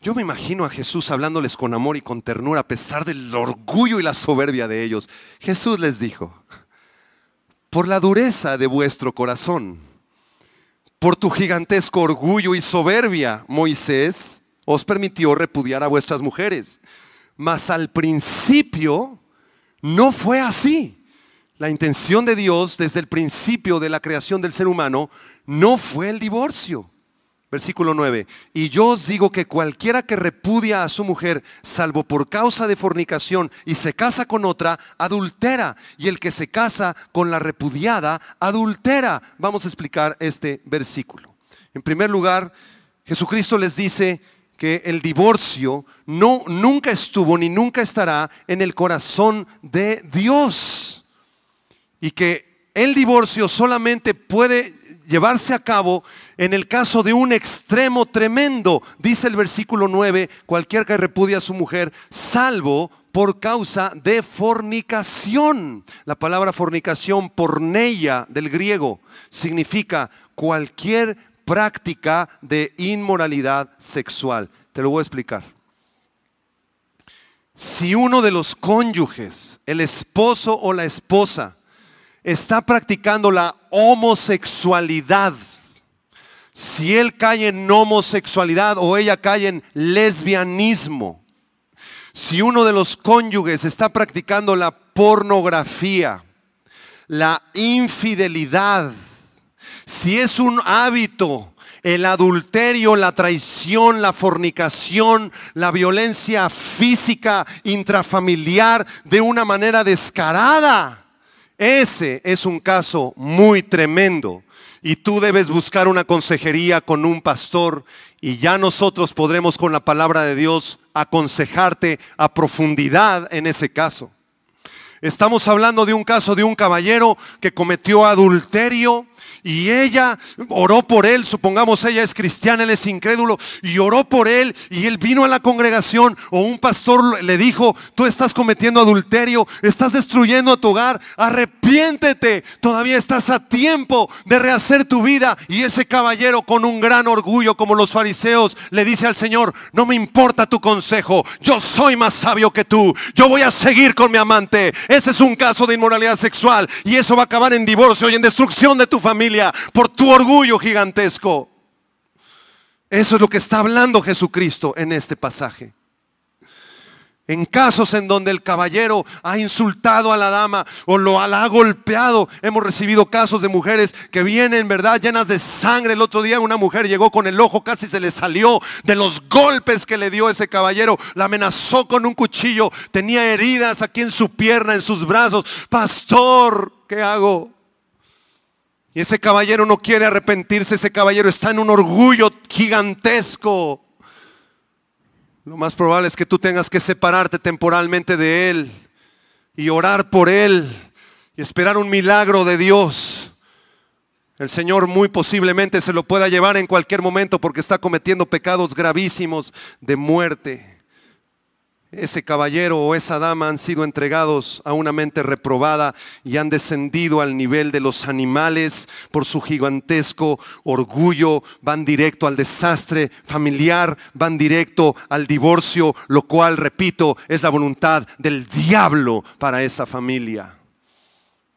Yo me imagino a Jesús hablándoles con amor y con ternura a pesar del orgullo y la soberbia de ellos. Jesús les dijo: por la dureza de vuestro corazón, por tu gigantesco orgullo y soberbia, Moisés os permitió repudiar a vuestras mujeres. Mas al principio no fue así. La intención de Dios desde el principio de la creación del ser humano no fue el divorcio. Versículo 9. Y yo os digo que cualquiera que repudia a su mujer, salvo por causa de fornicación, y se casa con otra, adultera. Y el que se casa con la repudiada, adultera. Vamos a explicar este versículo. En primer lugar, Jesucristo les dice que el divorcio nunca estuvo ni nunca estará en el corazón de Dios. Y que el divorcio solamente puede llevarse a cabo en el caso de un extremo tremendo. Dice el versículo 9: cualquier que repudia a su mujer, salvo por causa de fornicación. La palabra fornicación, porneia del griego, significa cualquier práctica de inmoralidad sexual. Te lo voy a explicar. Si uno de los cónyuges, el esposo o la esposa, está practicando la homosexualidad, si él cae en homosexualidad o ella cae en lesbianismo, si uno de los cónyuges está practicando la pornografía, la infidelidad, si es un hábito, el adulterio, la traición, la fornicación, la violencia física, intrafamiliar de una manera descarada, ese es un caso muy tremendo y tú debes buscar una consejería con un pastor y ya nosotros podremos con la palabra de Dios aconsejarte a profundidad en ese caso. Estamos hablando de un caso de un caballero que cometió adulterio y ella oró por él. Supongamos ella es cristiana, él es incrédulo, y oró por él y él vino a la congregación, o un pastor le dijo: tú estás cometiendo adulterio, estás destruyendo a tu hogar, arrepiéntete, todavía estás a tiempo de rehacer tu vida. Y ese caballero, con un gran orgullo como los fariseos, le dice al Señor: no me importa tu consejo, yo soy más sabio que tú, yo voy a seguir con mi amante. Ese es un caso de inmoralidad sexual y eso va a acabar en divorcio y en destrucción de tu familia por tu orgullo gigantesco. Eso es lo que está hablando Jesucristo en este pasaje. En casos en donde el caballero ha insultado a la dama o la ha golpeado, hemos recibido casos de mujeres que vienen, ¿verdad?, llenas de sangre. El otro día una mujer llegó con el ojo, casi se le salió de los golpes que le dio ese caballero. La amenazó con un cuchillo, tenía heridas aquí en su pierna, en sus brazos. Pastor, ¿qué hago? Y ese caballero no quiere arrepentirse. Ese caballero está en un orgullo gigantesco. Lo más probable es que tú tengas que separarte temporalmente de él y orar por él y esperar un milagro de Dios. El Señor muy posiblemente se lo pueda llevar en cualquier momento porque está cometiendo pecados gravísimos de muerte. Ese caballero o esa dama han sido entregados a una mente reprobada y han descendido al nivel de los animales por su gigantesco orgullo. Van directo al desastre familiar, van directo al divorcio, lo cual, repito, es la voluntad del diablo para esa familia.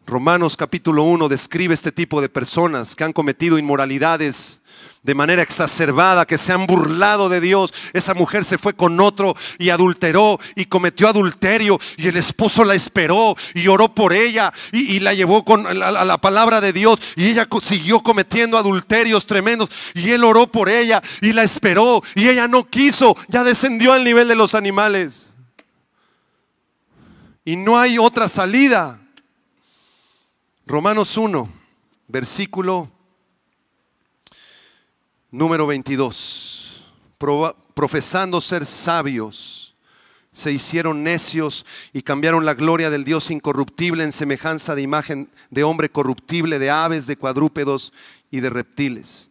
Romanos capítulo 1 describe este tipo de personas que han cometido inmoralidades de manera exacerbada, que se han burlado de Dios. Esa mujer se fue con otro y adulteró y cometió adulterio, y el esposo la esperó y oró por ella y la llevó a la palabra de Dios, y ella siguió cometiendo adulterios tremendos, y él oró por ella y la esperó, y ella no quiso, ya descendió al nivel de los animales y no hay otra salida. Romanos 1, versículo número 22. Profesando ser sabios, se hicieron necios y cambiaron la gloria del Dios incorruptible en semejanza de imagen de hombre corruptible, de aves, de cuadrúpedos y de reptiles.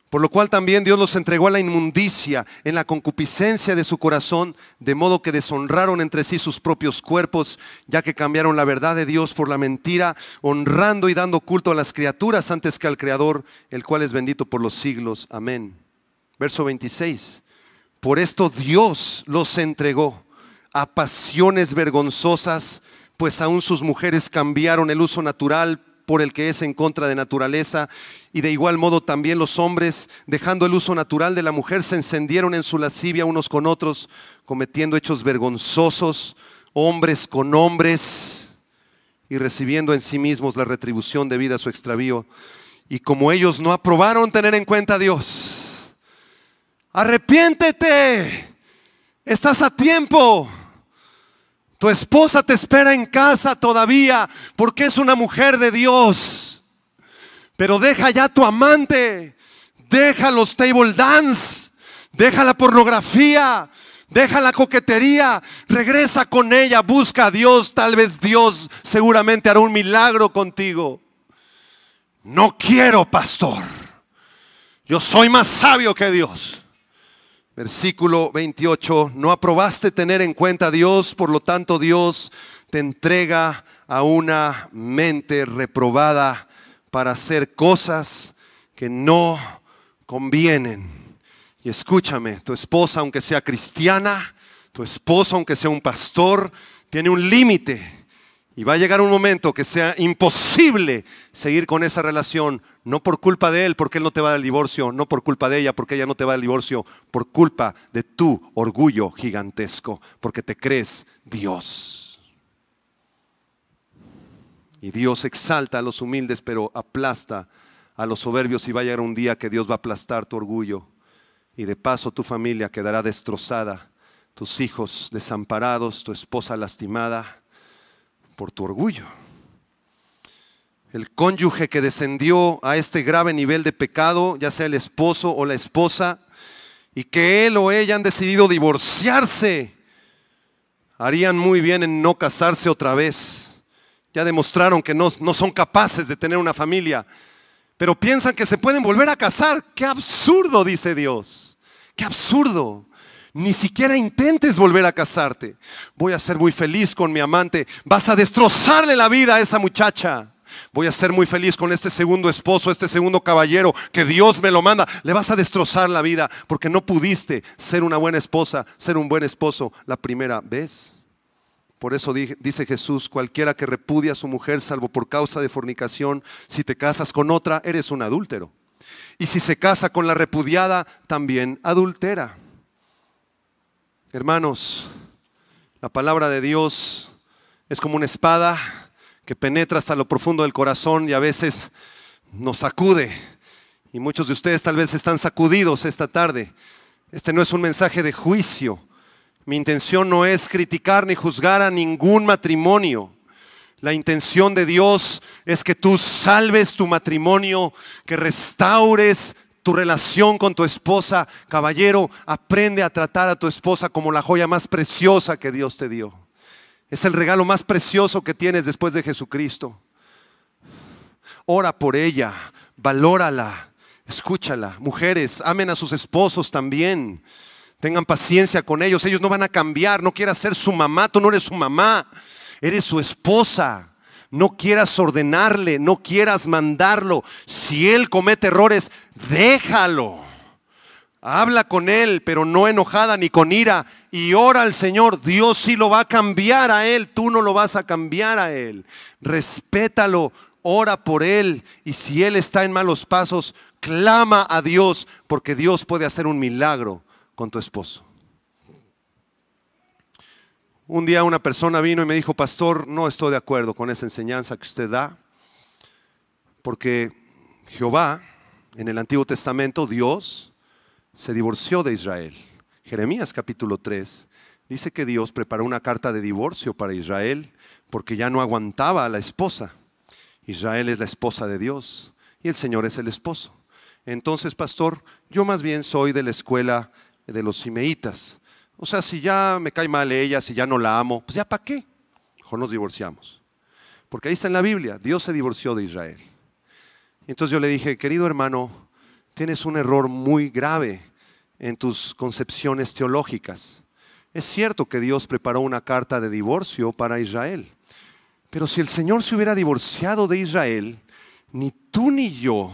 Por lo cual también Dios los entregó a la inmundicia en la concupiscencia de su corazón, de modo que deshonraron entre sí sus propios cuerpos, ya que cambiaron la verdad de Dios por la mentira, honrando y dando culto a las criaturas antes que al Creador, el cual es bendito por los siglos. Amén. Verso 26. Por esto Dios los entregó a pasiones vergonzosas, pues aún sus mujeres cambiaron el uso natural por el que es en contra de naturaleza, y de igual modo también los hombres, dejando el uso natural de la mujer, se encendieron en su lascivia unos con otros, cometiendo hechos vergonzosos, hombres con hombres, y recibiendo en sí mismos la retribución debida a su extravío. Y como ellos no aprobaron tener en cuenta a Dios, arrepiéntete, estás a tiempo. Tu esposa te espera en casa todavía porque es una mujer de Dios. Pero deja ya tu amante, deja los table dance, deja la pornografía, deja la coquetería, regresa con ella, busca a Dios. Tal vez Dios seguramente hará un milagro contigo. No quiero, pastor, yo soy más sabio que Dios. Versículo 28, no aprobaste tener en cuenta a Dios, por lo tanto Dios te entrega a una mente reprobada para hacer cosas que no convienen. Y escúchame, tu esposa, aunque sea cristiana, tu esposo, aunque sea un pastor, tiene un límite. Y va a llegar un momento que sea imposible seguir con esa relación, no por culpa de él, porque él no te va a dar el divorcio, no por culpa de ella, porque ella no te va a dar el divorcio, por culpa de tu orgullo gigantesco, porque te crees Dios. Y Dios exalta a los humildes, pero aplasta a los soberbios, y va a llegar un día que Dios va a aplastar tu orgullo. Y de paso tu familia quedará destrozada, tus hijos desamparados, tu esposa lastimada por tu orgullo. El cónyuge que descendió a este grave nivel de pecado, ya sea el esposo o la esposa, y que él o ella han decidido divorciarse, harían muy bien en no casarse otra vez. Ya demostraron que no son capaces de tener una familia, pero piensan que se pueden volver a casar. ¡Qué absurdo!, dice Dios. ¡Qué absurdo! Ni siquiera intentes volver a casarte. Voy a ser muy feliz con mi amante. Vas a destrozarle la vida a esa muchacha. Voy a ser muy feliz con este segundo esposo, este segundo caballero que Dios me lo manda. Le vas a destrozar la vida porque no pudiste ser una buena esposa, ser un buen esposo la primera vez. Por eso dice Jesús: cualquiera que repudia a su mujer salvo por causa de fornicación, si te casas con otra, eres un adúltero. Y si se casa con la repudiada, también adultera. Hermanos, la palabra de Dios es como una espada que penetra hasta lo profundo del corazón y a veces nos sacude. Y muchos de ustedes tal vez están sacudidos esta tarde. Este no es un mensaje de juicio. Mi intención no es criticar ni juzgar a ningún matrimonio. La intención de Dios es que tú salves tu matrimonio, que restaures tu relación con tu esposa. Caballero, aprende a tratar a tu esposa como la joya más preciosa que Dios te dio. Es el regalo más precioso que tienes después de Jesucristo. ora por ella, valórala, escúchala. Mujeres, amen a sus esposos también. Tengan paciencia con ellos. Ellos no van a cambiar. No quieras ser su mamá. Tú no eres su mamá. Eres su esposa. No quieras ordenarle. No quieras mandarlo. Si él comete errores, déjalo. Habla con él, pero no enojada ni con ira. Y ora al Señor. Dios sí lo va a cambiar a él. Tú no lo vas a cambiar a él. Respétalo. Ora por él. Y si él está en malos pasos, clama a Dios, porque Dios puede hacer un milagro con tu esposo. Un día una persona vino y me dijo: pastor, no estoy de acuerdo con esa enseñanza que usted da, porque Jehová, en el Antiguo Testamento, Dios se divorció de Israel. Jeremías capítulo 3 dice que Dios preparó una carta de divorcio para Israel porque ya no aguantaba a la esposa. Israel es la esposa de Dios y el Señor es el esposo. Entonces, pastor, yo más bien soy de la escuela de los simeitas. O sea, si ya me cae mal ella, si ya no la amo, pues ya ¿para qué? Mejor nos divorciamos. Porque ahí está en la Biblia, Dios se divorció de Israel. Entonces yo le dije: querido hermano, tienes un error muy grave en tus concepciones teológicas. Es cierto que Dios preparó una carta de divorcio para Israel, pero si el Señor se hubiera divorciado de Israel, ni tú ni yo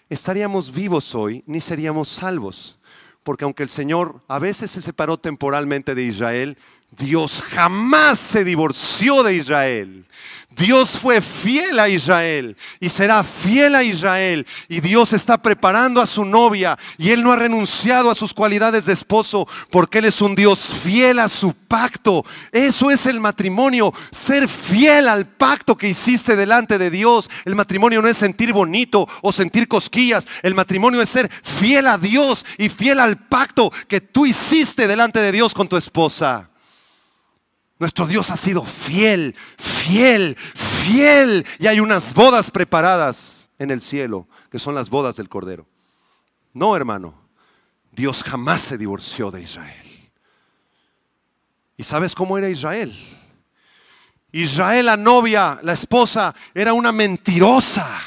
estaríamos vivos hoy, ni seríamos salvos. Porque aunque el Señor a veces se separó temporalmente de Israel, Dios jamás se divorció de Israel. Dios fue fiel a Israel y será fiel a Israel. Y Dios está preparando a su novia y Él no ha renunciado a sus cualidades de esposo, porque Él es un Dios fiel a su pacto. Eso es el matrimonio, ser fiel al pacto que hiciste delante de Dios. El matrimonio no es sentir bonito o sentir cosquillas. El matrimonio es ser fiel a Dios y fiel al pacto que tú hiciste delante de Dios con tu esposa. Nuestro Dios ha sido fiel, fiel, fiel. Y hay unas bodas preparadas en el cielo, que son las bodas del Cordero. No, hermano, Dios jamás se divorció de Israel. ¿Y sabes cómo era Israel? Israel, la novia, la esposa, era una mentirosa.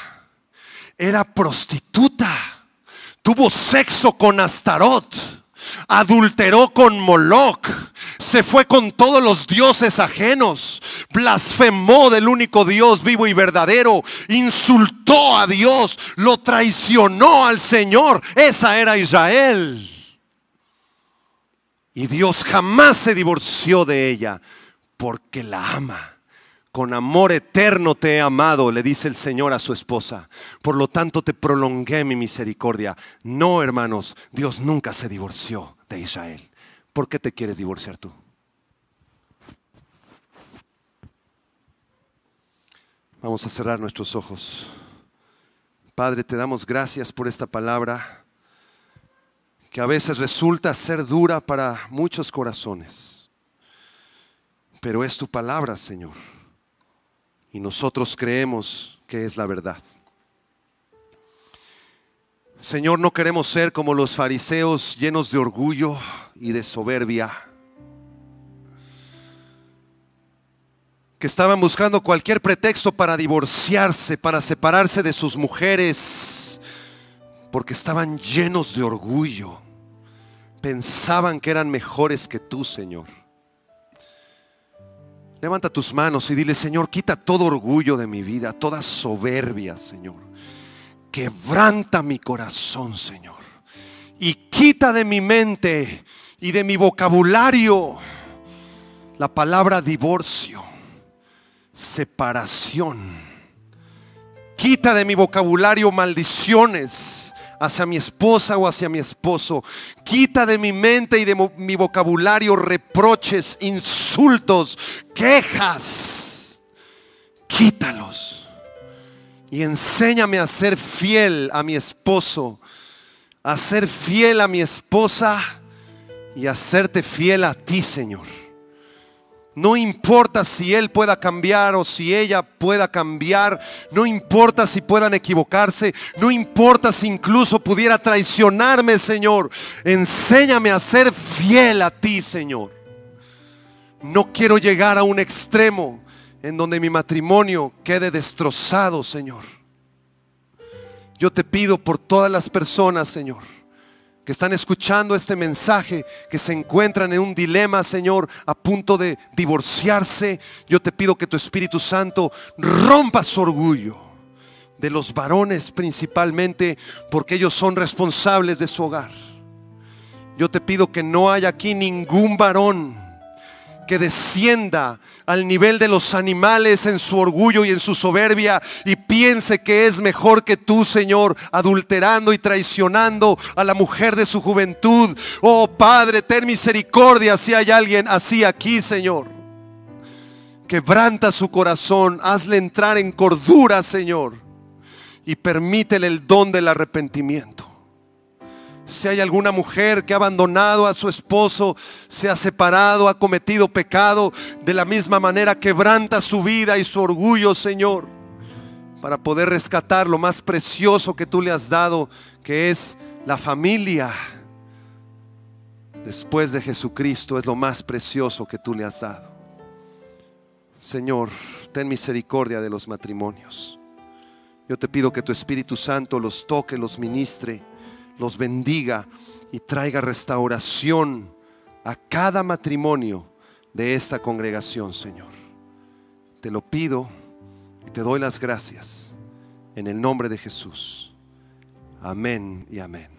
Era prostituta. Tuvo sexo con Astarot. Adulteró con Moloc, se fue con todos los dioses ajenos, blasfemó del único Dios vivo y verdadero, insultó a Dios, lo traicionó al Señor. Esa era Israel. Y Dios jamás se divorció de ella, porque la ama. Con amor eterno te he amado, le dice el Señor a su esposa. Por lo tanto te prolongué mi misericordia. No, hermanos, Dios nunca se divorció de Israel. ¿Por qué te quieres divorciar tú? Vamos a cerrar nuestros ojos. Padre, te damos gracias por esta palabra, que a veces resulta ser dura para muchos corazones. Pero es tu palabra, Señor. Y nosotros creemos que es la verdad. Señor, no queremos ser como los fariseos, llenos de orgullo y de soberbia, que estaban buscando cualquier pretexto para divorciarse, para separarse de sus mujeres, porque estaban llenos de orgullo. Pensaban que eran mejores que tú, Señor. Levanta tus manos y dile: Señor, quita todo orgullo de mi vida, toda soberbia, Señor. Quebranta mi corazón, Señor. Y quita de mi mente y de mi vocabulario la palabra divorcio, separación. Quita de mi vocabulario maldiciones hacia mi esposa o hacia mi esposo. Quita de mi mente y de mi vocabulario reproches, insultos, quejas. Quítalos y enséñame a ser fiel a mi esposo, a ser fiel a mi esposa y a serte fiel a ti, Señor. No importa si él pueda cambiar o si ella pueda cambiar. No importa si puedan equivocarse. No importa si incluso pudiera traicionarme, Señor. Enséñame a ser fiel a ti, Señor. No quiero llegar a un extremo en donde mi matrimonio quede destrozado, Señor. Yo te pido por todas las personas, Señor, que están escuchando este mensaje, que se encuentran en un dilema, Señor, a punto de divorciarse. Yo te pido que tu Espíritu Santo rompa su orgullo, de los varones principalmente, porque ellos son responsables de su hogar. Yo te pido que no haya aquí ningún varón que descienda al nivel de los animales en su orgullo y en su soberbia y piense que es mejor que tú, Señor, adulterando y traicionando a la mujer de su juventud. Oh Padre, ten misericordia si hay alguien así aquí, Señor. Quebranta su corazón, hazle entrar en cordura, Señor, y permítele el don del arrepentimiento. Si hay alguna mujer que ha abandonado a su esposo, se ha separado, ha cometido pecado, de la misma manera quebranta su vida y su orgullo, Señor, para poder rescatar lo más precioso que tú le has dado, que es la familia. Después de Jesucristo es lo más precioso que tú le has dado. Señor, ten misericordia de los matrimonios. Yo te pido que tu Espíritu Santo los toque, los ministre, los bendiga y traiga restauración a cada matrimonio de esta congregación, Señor. Te lo pido y te doy las gracias en el nombre de Jesús. Amén y amén.